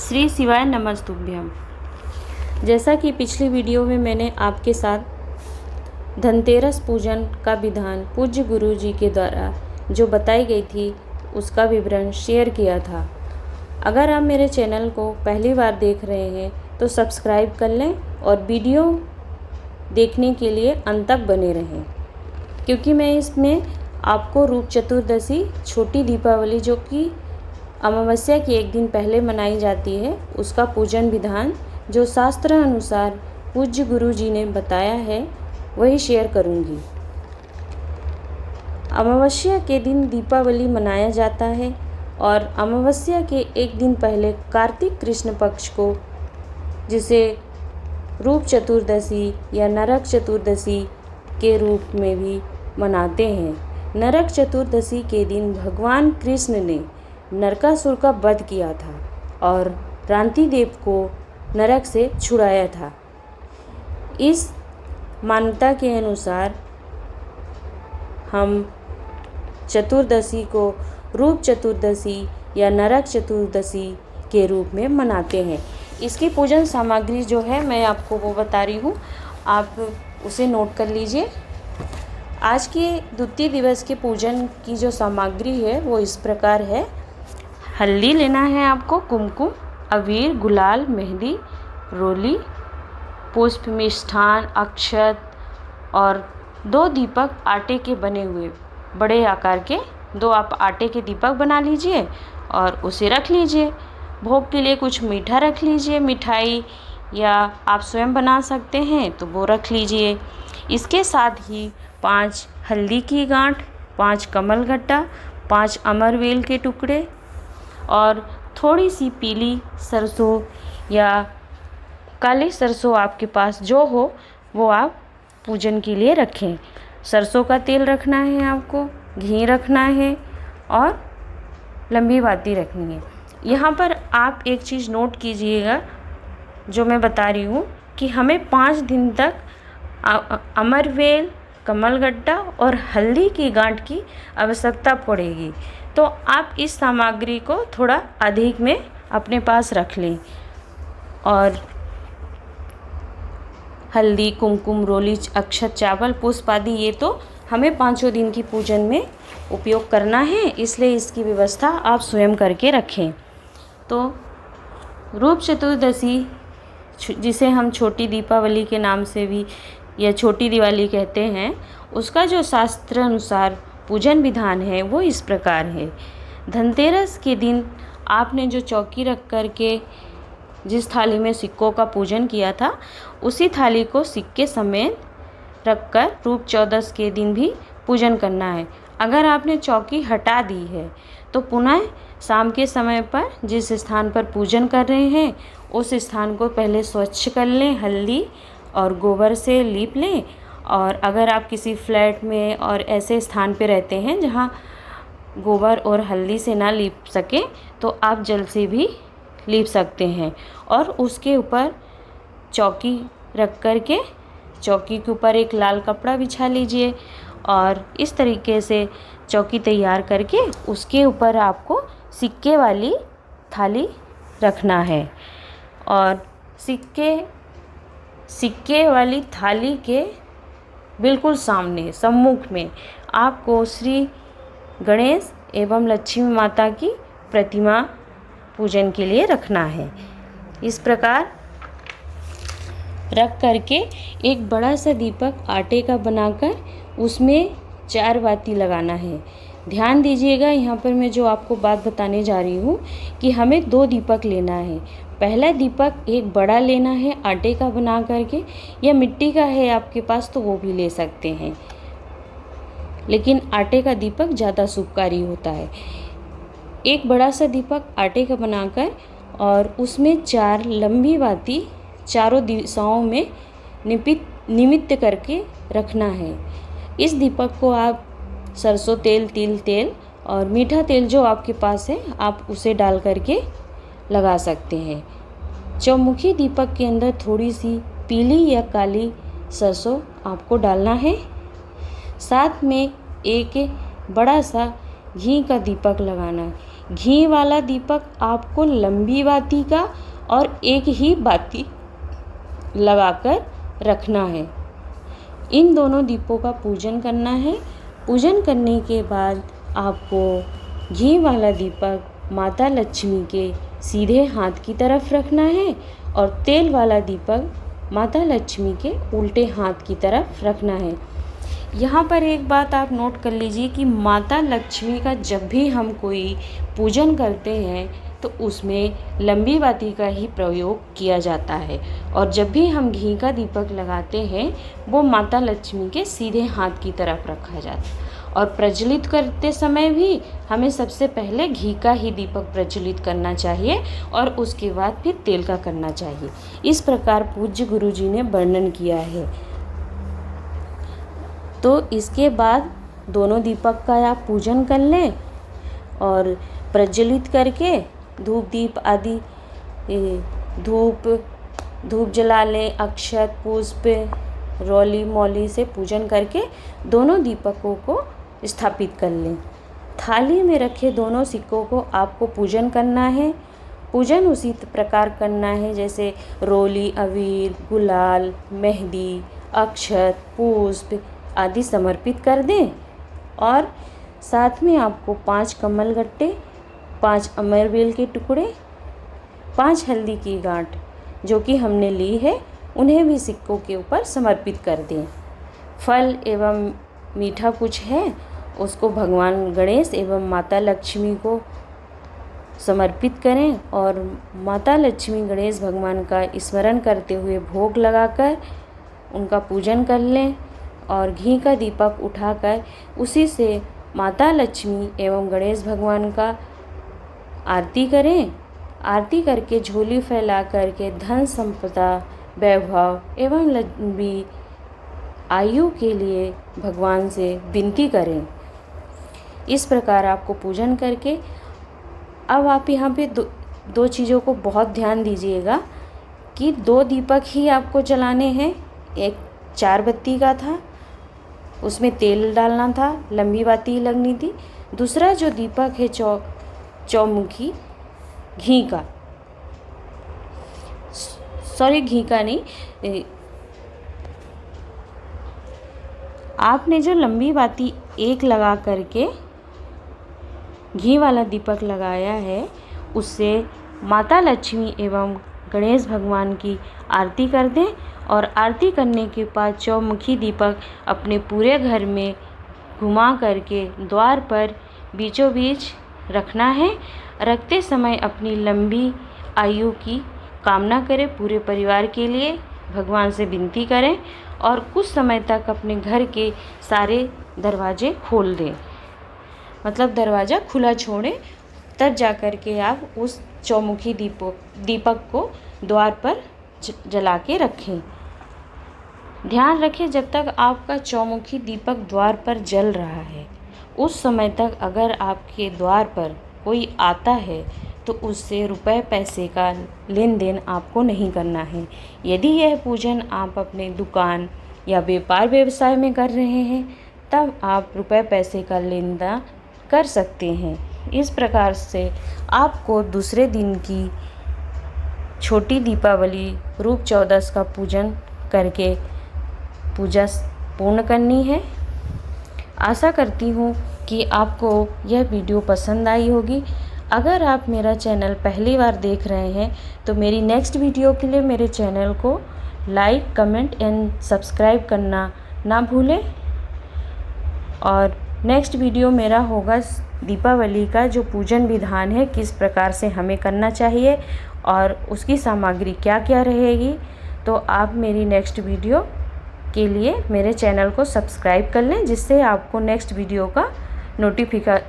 श्री शिवाय नमस्तुभ्यम। जैसा कि पिछली वीडियो में मैंने आपके साथ धनतेरस पूजन का विधान पूज्य गुरु जी के द्वारा जो बताई गई थी उसका विवरण शेयर किया था। अगर आप मेरे चैनल को पहली बार देख रहे हैं तो सब्सक्राइब कर लें और वीडियो देखने के लिए अंत तक बने रहें, क्योंकि मैं इसमें आपको रूप चतुर्दशी, छोटी दीपावली जो कि अमावस्या के एक दिन पहले मनाई जाती है, उसका पूजन विधान जो शास्त्र अनुसार पूज्य गुरु जी ने बताया है वही शेयर करूंगी। अमावस्या के दिन दीपावली मनाया जाता है और अमावस्या के एक दिन पहले कार्तिक कृष्ण पक्ष को, जिसे रूप चतुर्दशी या नरक चतुर्दशी के रूप में भी मनाते हैं। नरक चतुर्दशी के दिन भगवान कृष्ण ने नरकासुर का वध किया था और रांति देव को नरक से छुड़ाया था। इस मान्यता के अनुसार हम चतुर्दशी को रूप चतुर्दशी या नरक चतुर्दशी के रूप में मनाते हैं। इसकी पूजन सामग्री जो है मैं आपको वो बता रही हूँ, आप उसे नोट कर लीजिए। आज के द्वितीय दिवस के पूजन की जो सामग्री है वो इस प्रकार है। हल्दी लेना है आपको, कुमकुम, अबीर, गुलाल, मेहंदी, रोली, पुष्प, मिष्ठान, अक्षत और 2 दीपक आटे के बने हुए बड़े आकार के 2 आप आटे के दीपक बना लीजिए और उसे रख लीजिए। भोग के लिए कुछ मीठा रख लीजिए, मिठाई या आप स्वयं बना सकते हैं तो वो रख लीजिए। इसके साथ ही 5 हल्दी की गांठ, 5 कमलगट्टा, 5 अमरवेल के टुकड़े और थोड़ी सी पीली सरसों या काली सरसों आपके पास जो हो वो आप पूजन के लिए रखें। सरसों का तेल रखना है आपको, घी रखना है और लंबी बाती रखनी है। यहाँ पर आप एक चीज़ नोट कीजिएगा जो मैं बता रही हूँ कि हमें 5 दिन तक अमरवेल, कमलगट्टा और हल्दी की गांठ की आवश्यकता पड़ेगी, तो आप इस सामग्री को थोड़ा अधिक में अपने पास रख लें। और हल्दी, कुमकुम, रोली, अक्षत, चावल, पुष्प आदि ये तो हमें 5 दिन की पूजन में उपयोग करना है, इसलिए इसकी व्यवस्था आप स्वयं करके रखें। तो रूप चतुर्दशी, जिसे हम छोटी दीपावली के नाम से भी या छोटी दिवाली कहते हैं, उसका जो शास्त्र अनुसार पूजन विधान है वो इस प्रकार है। धनतेरस के दिन आपने जो चौकी रख कर के जिस थाली में सिक्कों का पूजन किया था, उसी थाली को सिक्के समेत रखकर रूप चौदस के दिन भी पूजन करना है। अगर आपने चौकी हटा दी है तो पुनः शाम के समय पर जिस स्थान पर पूजन कर रहे हैं उस स्थान को पहले स्वच्छ कर लें, हल्दी और गोबर से लीप लें। और अगर आप किसी फ्लैट में और ऐसे स्थान पे रहते हैं जहाँ गोबर और हल्दी से ना लीप सकें तो आप जल से भी लीप सकते हैं। और उसके ऊपर चौकी रख कर के चौकी के ऊपर एक लाल कपड़ा बिछा लीजिए और इस तरीके से चौकी तैयार करके उसके ऊपर आपको सिक्के वाली थाली रखना है। और सिक्के वाली थाली के बिल्कुल सामने सम्मुख में आपको श्री गणेश एवं लक्ष्मी माता की प्रतिमा पूजन के लिए रखना है। इस प्रकार रख करके एक बड़ा सा दीपक आटे का बनाकर उसमें 4 बाती लगाना है। ध्यान दीजिएगा, यहाँ पर मैं जो आपको बात बताने जा रही हूँ कि हमें 2 दीपक लेना है। पहला दीपक एक बड़ा लेना है आटे का बना करके, या मिट्टी का है आपके पास तो वो भी ले सकते हैं, लेकिन आटे का दीपक ज़्यादा शुभकारी होता है। एक बड़ा सा दीपक आटे का बनाकर और उसमें 4 लंबी बाती चारों दिशाओं में निमित्त करके रखना है। इस दीपक को आप सरसों तेल, तिल तेल और मीठा तेल जो आपके पास है आप उसे डाल करके लगा सकते हैं। चौमुखी दीपक के अंदर थोड़ी सी पीली या काली सरसों आपको डालना है। साथ में एक बड़ा सा घी का दीपक लगाना है। घी वाला दीपक आपको लंबी बाती का और एक ही बाती लगाकर रखना है। इन दोनों दीपों का पूजन करना है। पूजन करने के बाद आपको घी वाला दीपक माता लक्ष्मी के सीधे हाथ की तरफ रखना है और तेल वाला दीपक माता लक्ष्मी के उल्टे हाथ की तरफ रखना है। यहाँ पर एक बात आप नोट कर लीजिए कि माता लक्ष्मी का जब भी हम कोई पूजन करते हैं तो उसमें लंबी बाती का ही प्रयोग किया जाता है और जब भी हम घी का दीपक लगाते हैं वो माता लक्ष्मी के सीधे हाथ की तरफ रखा जाता है। और प्रज्वलित करते समय भी हमें सबसे पहले घी का ही दीपक प्रज्वलित करना चाहिए और उसके बाद फिर तेल का करना चाहिए। इस प्रकार पूज्य गुरु जी ने वर्णन किया है। तो इसके बाद दोनों दीपक का आप पूजन कर लें और प्रज्वलित करके धूप दीप आदि धूप जला लें, अक्षत पुष्प रोली मौली से पूजन करके दोनों दीपकों को स्थापित कर लें। थाली में रखे दोनों सिक्कों को आपको पूजन करना है। पूजन उसी प्रकार करना है जैसे रोली, अबीर, गुलाल, मेहंदी, अक्षत पुष्प आदि समर्पित कर दें और साथ में आपको 5 कमल गट्टे, 5 अमरबेल के टुकड़े, 5 हल्दी की गांठ जो कि हमने ली है उन्हें भी सिक्कों के ऊपर समर्पित कर दें। फल एवं मीठा कुछ है उसको भगवान गणेश एवं माता लक्ष्मी को समर्पित करें और माता लक्ष्मी गणेश भगवान का स्मरण करते हुए भोग लगाकर उनका पूजन कर लें और घी का दीपक उठाकर उसी से माता लक्ष्मी एवं गणेश भगवान का आरती करें। आरती करके झोली फैला करके धन संपदा वैभव एवं लंबी आयु के लिए भगवान से विनती करें। इस प्रकार आपको पूजन करके अब आप यहाँ पे दो चीज़ों को बहुत ध्यान दीजिएगा कि 2 दीपक ही आपको जलाने हैं। एक 4 बत्ती का था उसमें तेल डालना था, लंबी बाती लगनी थी। दूसरा जो दीपक है चौमुखी घी का, सॉरी घी का नहीं, आपने जो लंबी बाती एक लगा करके घी वाला दीपक लगाया है उससे माता लक्ष्मी एवं गणेश भगवान की आरती कर दें और आरती करने के बाद चौमुखी दीपक अपने पूरे घर में घुमा करके द्वार पर बीचों बीच रखना है। रखते समय अपनी लंबी आयु की कामना करें, पूरे परिवार के लिए भगवान से विनती करें और कुछ समय तक अपने घर के सारे दरवाजे खोल दें, मतलब दरवाज़ा खुला छोड़ें, तब जा कर के आप उस चौमुखी दीपक को द्वार पर जला के रखें। ध्यान रखें जब तक आपका चौमुखी दीपक द्वार पर जल रहा है उस समय तक अगर आपके द्वार पर कोई आता है तो उससे रुपए पैसे का लेन देन आपको नहीं करना है। यदि यह पूजन आप अपने दुकान या व्यापार व्यवसाय में कर रहे हैं तब आप रुपए पैसे का लेन देन कर सकते हैं। इस प्रकार से आपको दूसरे दिन की छोटी दीपावली रूप चौदस का पूजन करके पूजा पूर्ण करनी है। आशा करती हूँ कि आपको यह वीडियो पसंद आई होगी। अगर आप मेरा चैनल पहली बार देख रहे हैं तो मेरी नेक्स्ट वीडियो के लिए मेरे चैनल को लाइक, कमेंट एंड सब्सक्राइब करना ना भूलें। और नेक्स्ट वीडियो मेरा होगा दीपावली का जो पूजन विधान है किस प्रकार से हमें करना चाहिए और उसकी सामग्री क्या क्या रहेगी। तो आप मेरी नेक्स्ट वीडियो के लिए मेरे चैनल को सब्सक्राइब कर लें जिससे आपको नेक्स्ट वीडियो का नोटिफिकेशन